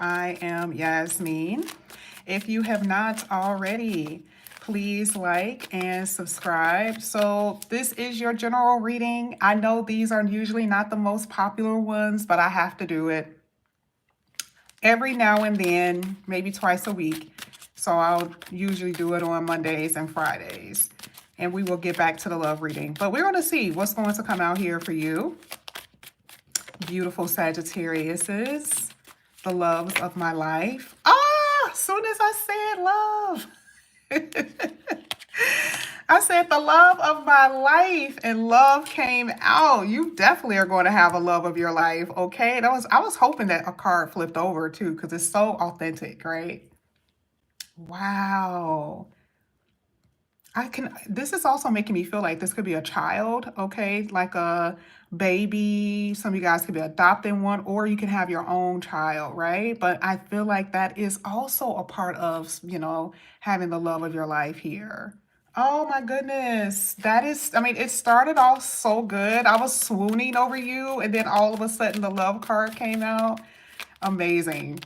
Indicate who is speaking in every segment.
Speaker 1: I am Yasmin. If you have not already, please like and subscribe. So this is your general reading. I know these are usually not the most popular ones, but I have to do it every now and then, maybe twice a week. So I'll usually do it on Mondays and Fridays. And we will get back to the love reading. But we're going to see what's going to come out here for you. Beautiful Sagittariuses. The loves of my life. As soon as I said love. I said the love of my life, and love came out. You definitely are going to have a love of your life, okay? I was hoping that a card flipped over too, because it's so authentic, right? Wow. This is also making me feel like this could be a child, okay? Like a baby. Some of you guys could be adopting one, or you can have your own child, right? But I feel like that is also a part of, having the love of your life here. Oh my goodness. It started off so good. I was swooning over you, and then all of a sudden the love card came out. Amazing.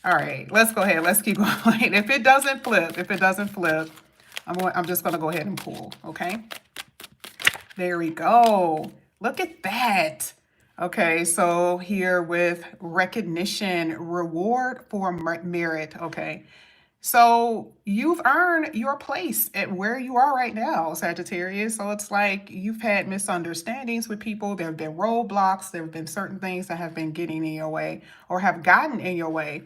Speaker 1: All right, let's go ahead. Let's keep going. If it doesn't flip, I'm just going to go ahead and pull, okay? There we go. Look at that. Okay, so here with recognition, reward for merit, okay? So you've earned your place at where you are right now, Sagittarius. So it's like you've had misunderstandings with people. There have been roadblocks. There have been certain things that have been getting in your way or have gotten in your way.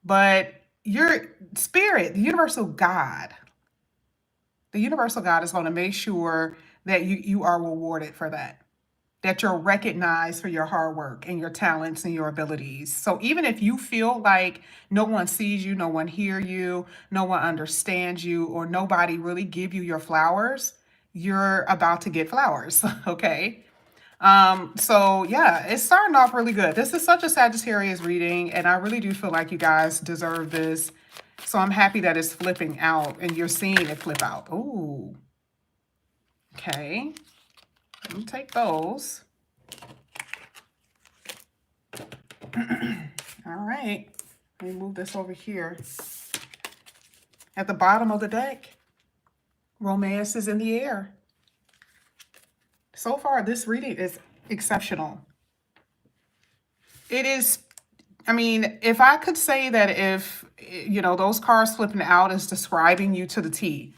Speaker 1: But your spirit, the universal God is going to make sure that you are rewarded for that you're recognized for your hard work and your talents and your abilities. So even if you feel like no one sees you, no one hear you, no one understands you, or nobody really give you your flowers, you're about to get flowers, okay? So yeah, it's starting off really good. This is such a Sagittarius reading, and I really do feel like you guys deserve this. So I'm happy that it's flipping out and you're seeing it flip out. Ooh. Okay. Let me take those. All right. Let me move this over here. At the bottom of the deck, romance is in the air. So far, this reading is exceptional. It is, if I could say that if, those cards flipping out is describing you to the T,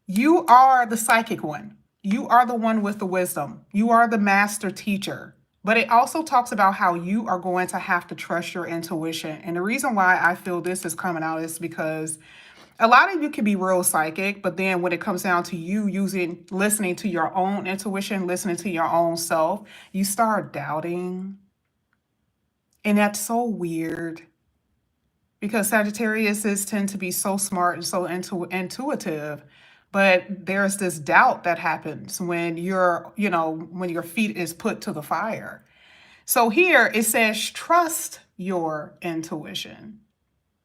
Speaker 1: you are the psychic one. You are the one with the wisdom. You are the master teacher. But it also talks about how you are going to have to trust your intuition. And the reason why I feel this is coming out is because a lot of you can be real psychic, but then when it comes down to you listening to your own intuition, listening to your own self, you start doubting. And that's so weird because Sagittariuses tend to be so smart and so intuitive. But there's this doubt that happens when when your feet is put to the fire. So here it says, trust your intuition.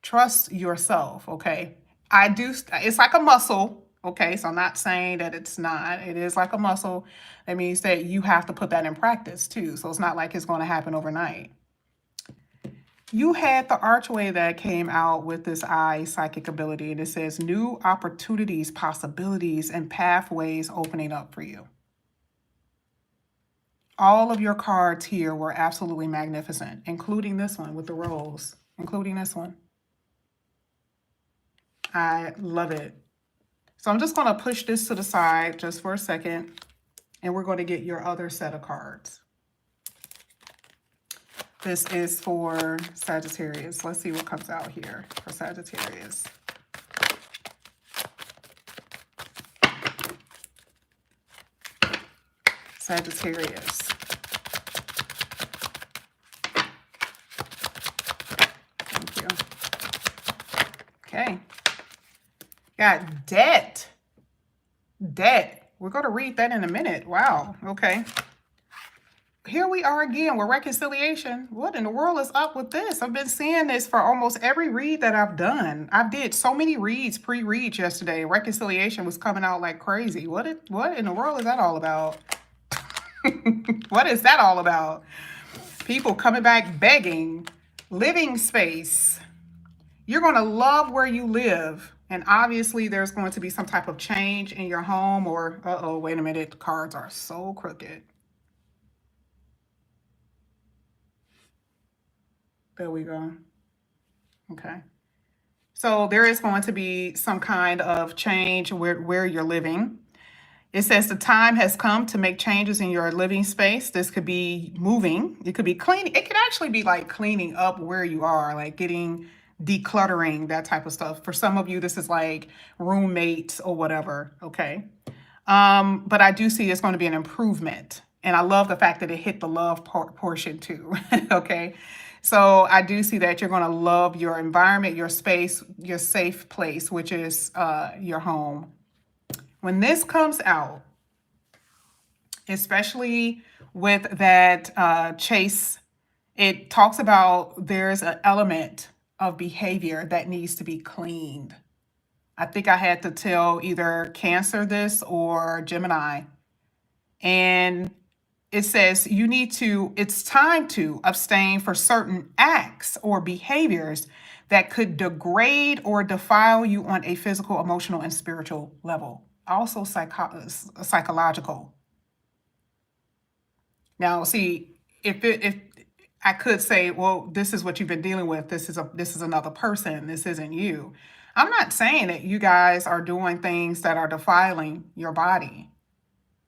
Speaker 1: Trust yourself, okay? It's like a muscle, okay? So I'm not saying that it's not. It is like a muscle. That means that you have to put that in practice too. So it's not like it's going to happen overnight. You had the archway that came out with this eye psychic ability, and it says new opportunities, possibilities, and pathways opening up for you. All of your cards here were absolutely magnificent, including this one with the rose, including this one. I love it. So I'm just going to push this to the side just for a second, and we're going to get your other set of cards. This is for Sagittarius. Let's see what comes out here for Sagittarius. Sagittarius. Thank you. Okay. Got debt. Debt. We're going to read that in a minute. Wow. Okay. Here we are again with reconciliation. What in the world is up with this? I've been seeing this for almost every read that I've done. I did so many reads, pre-reads yesterday. Reconciliation was coming out like crazy. What in the world is that all about? What is that all about? People coming back begging. Living space. You're going to love where you live. And obviously, there's going to be some type of change in your home or, uh-oh, wait a minute. The cards are so crooked. There we go. Okay. So there is going to be some kind of change where you're living. It says the time has come to make changes in your living space. This could be moving. It could be cleaning. It could actually be like cleaning up where you are, like getting decluttering, that type of stuff. For some of you, this is like roommates or whatever. Okay. But I do see it's going to be an improvement. And I love the fact that it hit the love portion too. Okay. So I do see that you're going to love your environment, your space, your safe place, which is your home. When this comes out, especially with that chase, it talks about there's an element of behavior that needs to be cleaned. I think I had to tell either Cancer this or Gemini. And it says it's time to abstain for certain acts or behaviors that could degrade or defile you on a physical, emotional, and spiritual level. Also psychological. Now, see, if I could say, well, this is what you've been dealing with. This is another person. This isn't you. I'm not saying that you guys are doing things that are defiling your body.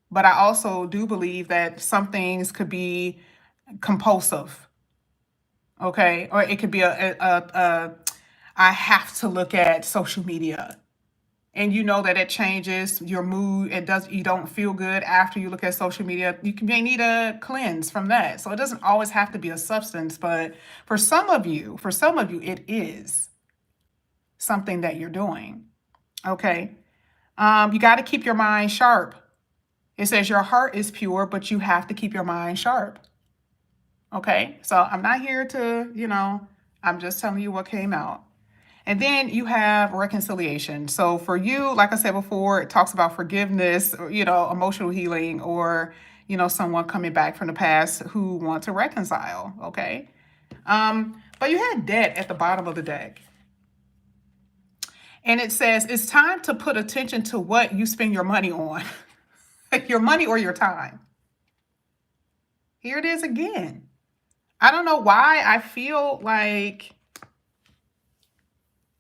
Speaker 1: But I also do believe that some things could be compulsive, okay? Or it could be I have to look at social media. And you know that it changes your mood. You don't feel good after you look at social media. You may need a cleanse from that. So it doesn't always have to be a substance, but for some of you, it is something that you're doing, okay? You got to keep your mind sharp. It says your heart is pure, but you have to keep your mind sharp. Okay, so I'm not here to, I'm just telling you what came out. And then you have reconciliation. So for you, like I said before, it talks about forgiveness, or, emotional healing, or, someone coming back from the past who want to reconcile. Okay. But you had debt at the bottom of the deck. And it says it's time to put attention to what you spend your money on. Your money or your time. Here it is again. I don't know why I feel like,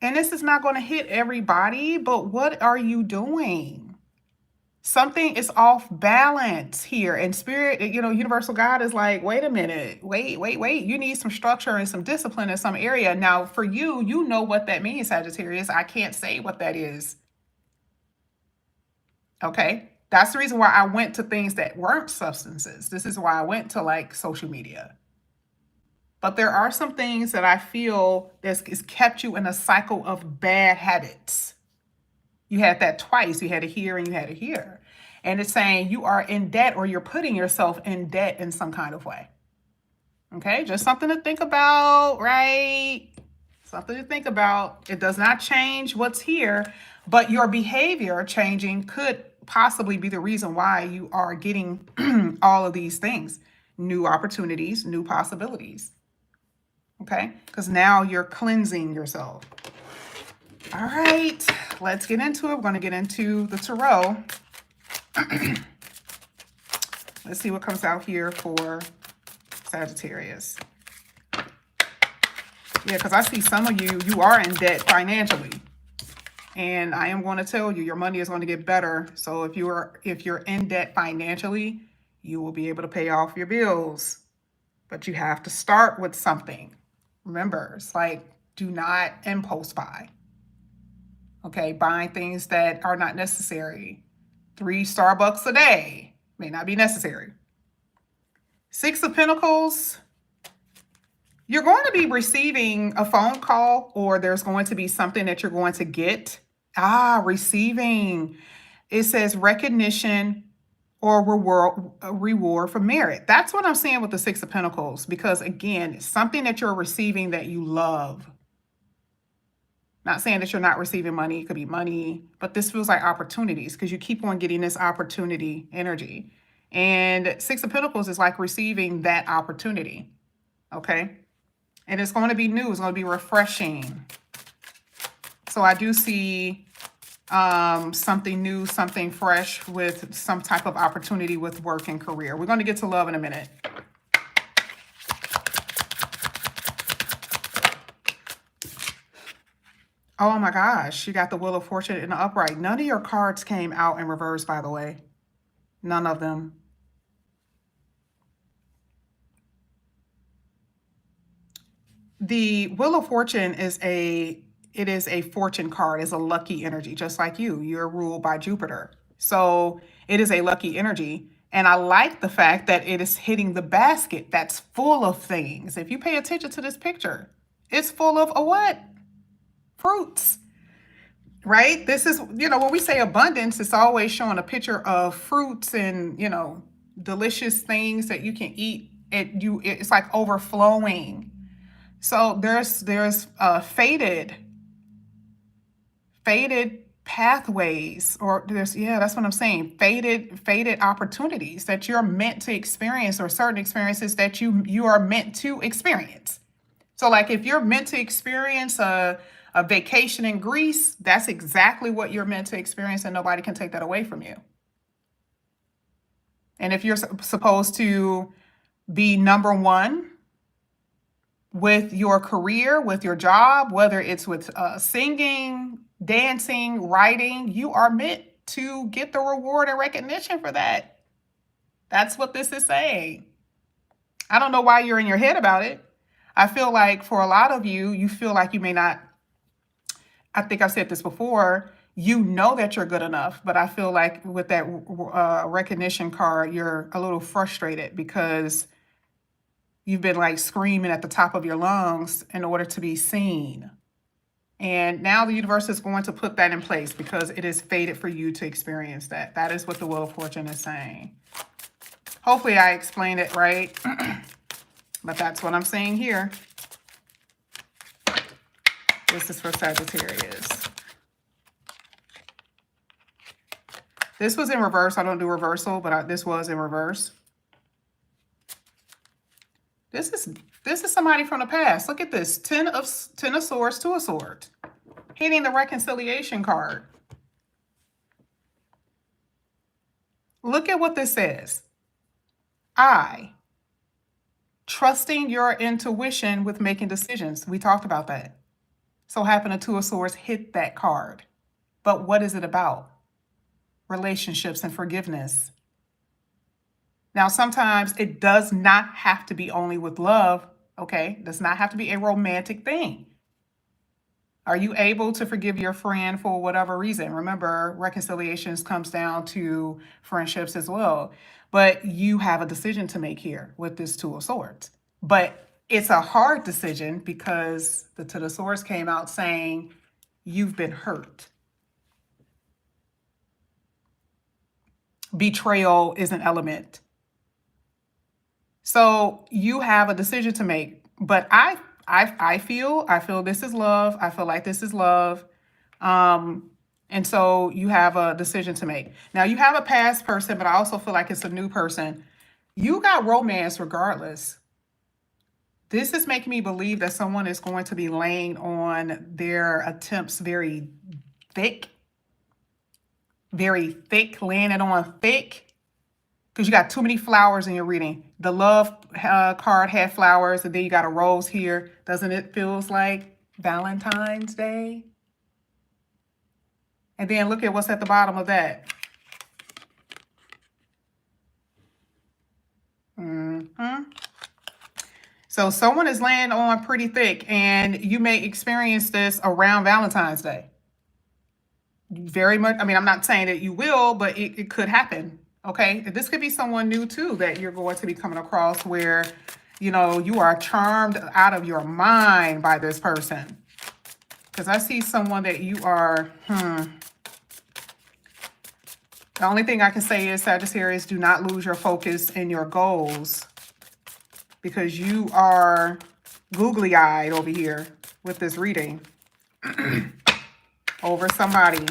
Speaker 1: and this is not going to hit everybody, but what are you doing? Something is off balance here. And spirit, universal God is like, wait a minute, wait. You need some structure and some discipline in some area. Now, for you, you know what that means, Sagittarius. I can't say what that is. Okay. That's the reason why I went to things that weren't substances. This is why I went to like social media. But there are some things that I feel has kept you in a cycle of bad habits. You had that twice. You had it here and you had it here. And it's saying you are in debt or you're putting yourself in debt in some kind of way. Okay, just something to think about, right? Something to think about. It does not change what's here, but your behavior changing could possibly be the reason why you are getting all of these things, new opportunities, new possibilities. Okay, because now you're cleansing yourself. All right, let's get into it. We're going to get into the tarot. Let's see what comes out here for Sagittarius. Yeah, because I see some of you are in debt financially. And I am going to tell you, your money is going to get better. So if you're in debt financially, you will be able to pay off your bills. But you have to start with something. Remember, it's like, do not impulse buy. Okay, buying things that are not necessary. 3 Starbucks a day may not be necessary. 6 of Pentacles. You're going to be receiving a phone call, or there's going to be something that you're going to get. Receiving. It says recognition or reward for merit. That's what I'm saying with the 6 of Pentacles, because again, it's something that you're receiving that you love. Not saying that you're not receiving money. It could be money, but this feels like opportunities because you keep on getting this opportunity energy. And 6 of Pentacles is like receiving that opportunity. Okay. And it's going to be new. It's going to be refreshing. So I do see something new, something fresh with some type of opportunity with work and career. We're going to get to love in a minute. Oh my gosh, you got the Wheel of Fortune in the upright. None of your cards came out in reverse, by the way. None of them. The Wheel of Fortune is a fortune card. It's a lucky energy, just like you. You're ruled by Jupiter. So it is a lucky energy. And I like the fact that it is hitting the basket that's full of things. If you pay attention to this picture, it's full of a what? Fruits. Right? This is, when we say abundance, it's always showing a picture of fruits and, delicious things that you can eat. It's like overflowing. So there's faded pathways, or that's what I'm saying. Faded opportunities that you're meant to experience, or certain experiences that you are meant to experience. So like if you're meant to experience a vacation in Greece, that's exactly what you're meant to experience, and nobody can take that away from you. And if you're supposed to be number one with your career, with your job, whether it's with singing, dancing, writing, you are meant to get the reward and recognition for that. That's what this is saying. I don't know why you're in your head about it. I feel like for a lot of you, you feel like you may not, I think I've said this before, you know that you're good enough, but I feel like with that recognition card, you're a little frustrated because you've been like screaming at the top of your lungs in order to be seen. And now the universe is going to put that in place because it is fated for you to experience that. That is what the Wheel of Fortune is saying. Hopefully I explained it right. But that's what I'm saying here. This is for Sagittarius. This was in reverse. I don't do reversal, but this was in reverse. This is somebody from the past. Look at this. Ten of Swords, Two of Swords. Hitting the reconciliation card. Look at what this says. Trusting your intuition with making decisions. We talked about that. So happened a Two of Swords hit that card. But what is it about? Relationships and forgiveness. Now, sometimes it does not have to be only with love, okay? It does not have to be a romantic thing. Are you able to forgive your friend for whatever reason? Remember, reconciliations comes down to friendships as well. But you have a decision to make here with this Two of Swords. But it's a hard decision because the Two of Swords came out saying you've been hurt. Betrayal is an element. So you have a decision to make. But I feel this is love. I feel like this is love. And so you have a decision to make. Now you have a past person, but I also feel like it's a new person. You got romance regardless. This is making me believe that someone is going to be laying on their attempts very thick, laying it on thick. Because you got too many flowers in your reading. The love card had flowers, and then you got a rose here. Doesn't it feels like Valentine's Day? And then look at what's at the bottom of that. So someone is laying on pretty thick, and you may experience this around Valentine's Day. Very much. I mean, I'm not saying that you will, but it could happen. Okay, this could be someone new too that you're going to be coming across where, you are charmed out of your mind by this person. Because I see someone that you are, The only thing I can say is, Sagittarius, do not lose your focus in your goals. Because you are googly-eyed over here with this reading. Over somebody.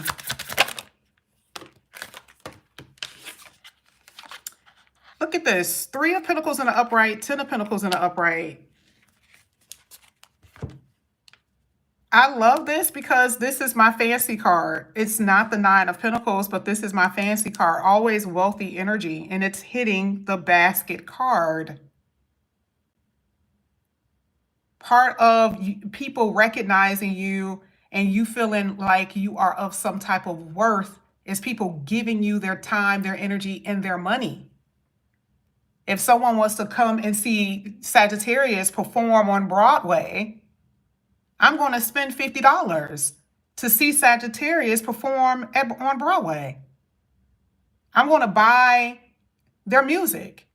Speaker 1: Look at this. 3 of Pentacles in the upright, 10 of Pentacles in the upright. I love this because this is my fancy card. It's not the Nine of Pentacles, but this is my fancy card. Always wealthy energy, and it's hitting the basket card. Part of people recognizing you and you feeling like you are of some type of worth is people giving you their time, their energy, and their money. If someone wants to come and see Sagittarius perform on Broadway, I'm going to spend $50 to see Sagittarius perform on Broadway. I'm going to buy their music.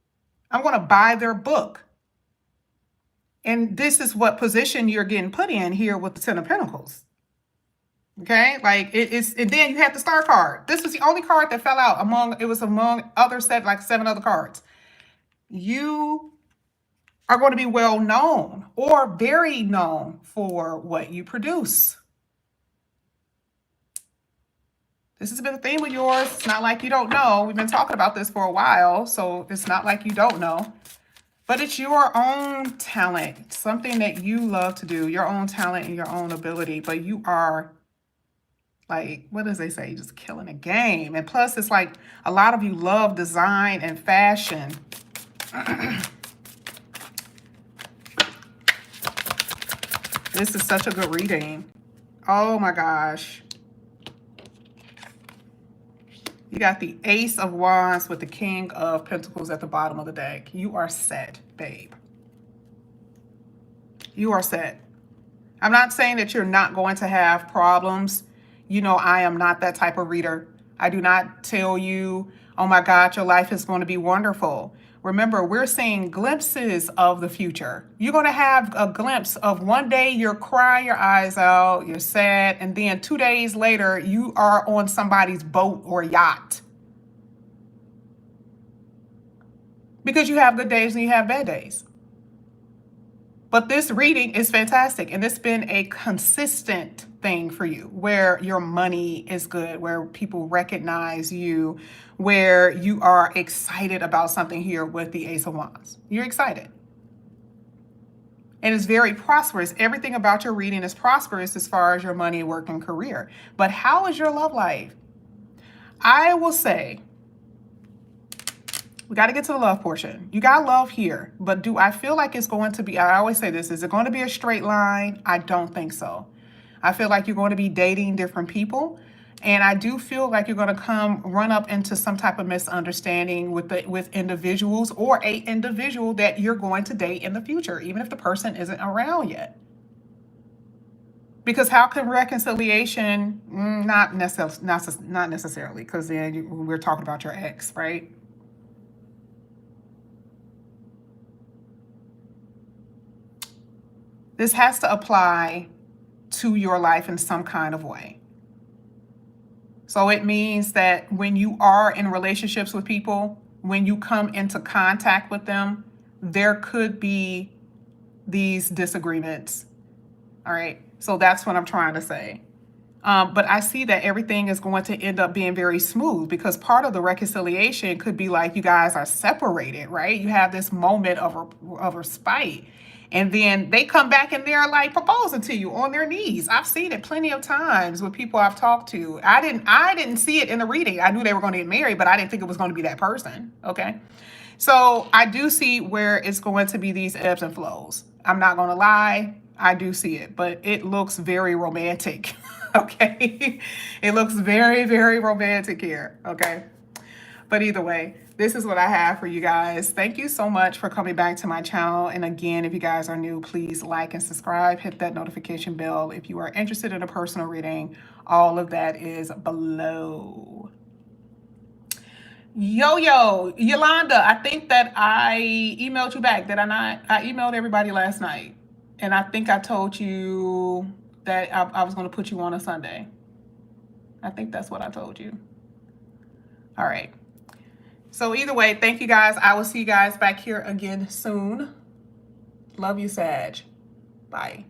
Speaker 1: I'm going to buy their book. And this is what position you're getting put in here with the Ten of Pentacles. Okay, like it's, and then you have the Star card. This was the only card that fell out among other like 7 other cards. You are going to be well known or very known for what you produce. This has been a theme of yours. It's not like you don't know. We've been talking about this for a while, so it's not like you don't know. But it's your own talent, something that you love to do, your own talent and your own ability. But you are, like, what does they say? Just killing a game. And plus, it's like a lot of you love design and fashion. This is such a good reading. Oh my gosh. You got the Ace of Wands with the King of Pentacles at the bottom of the deck. You are set, babe. You are set. I'm not saying that you're not going to have problems. You know, I am not that type of reader. I do not tell you, oh my God, your life is going to be wonderful. Remember, we're seeing glimpses of the future. You're going to have a glimpse of one day you're crying your eyes out, you're sad, and then 2 days later, you are on somebody's boat or yacht. Because you have good days and you have bad days. But this reading is fantastic, and it's been a consistent thing for you where your money is good, where people recognize you, where you are excited about something here with the Ace of Wands. You're excited. And it's very prosperous. Everything about your reading is prosperous as far as your money, work, and career. But how is your love life? I will say, we got to get to the love portion. You got love here, but do I feel like it's going to be, I always say this, is it going to be a straight line? I don't think so. I feel like you're going to be dating different people. And I do feel like you're going to run up into some type of misunderstanding with individuals or a individual that you're going to date in the future, even if the person isn't around yet. Because how can reconciliation, not necessarily, because then we're talking about your ex, right? This has to apply to your life in some kind of way. So it means that when you are in relationships with people, when you come into contact with them, there could be these disagreements. All right. So that's what I'm trying to say. But I see that everything is going to end up being very smooth, because part of the reconciliation could be like you guys are separated, right? You have this moment of respite. And then they come back and they're like proposing to you on their knees. I've seen it plenty of times with people I've talked to. I didn't see it in the reading. I knew they were going to get married, but I didn't think it was going to be that person. Okay. So I do see where it's going to be these ebbs and flows. I'm not going to lie. I do see it, but it looks very romantic. Okay. It looks very, very romantic here. Okay. But either way, this is what I have for you guys. Thank you so much for coming back to my channel. And again, if you guys are new, please like and subscribe. Hit that notification bell. If you are interested in a personal reading, all of that is below. Yolanda, I think that I emailed you back. Did I not? I emailed everybody last night. And I think I told you that I was going to put you on a Sunday. I think that's what I told you. All right. So either way, thank you guys. I will see you guys back here again soon. Love you, Sag. Bye.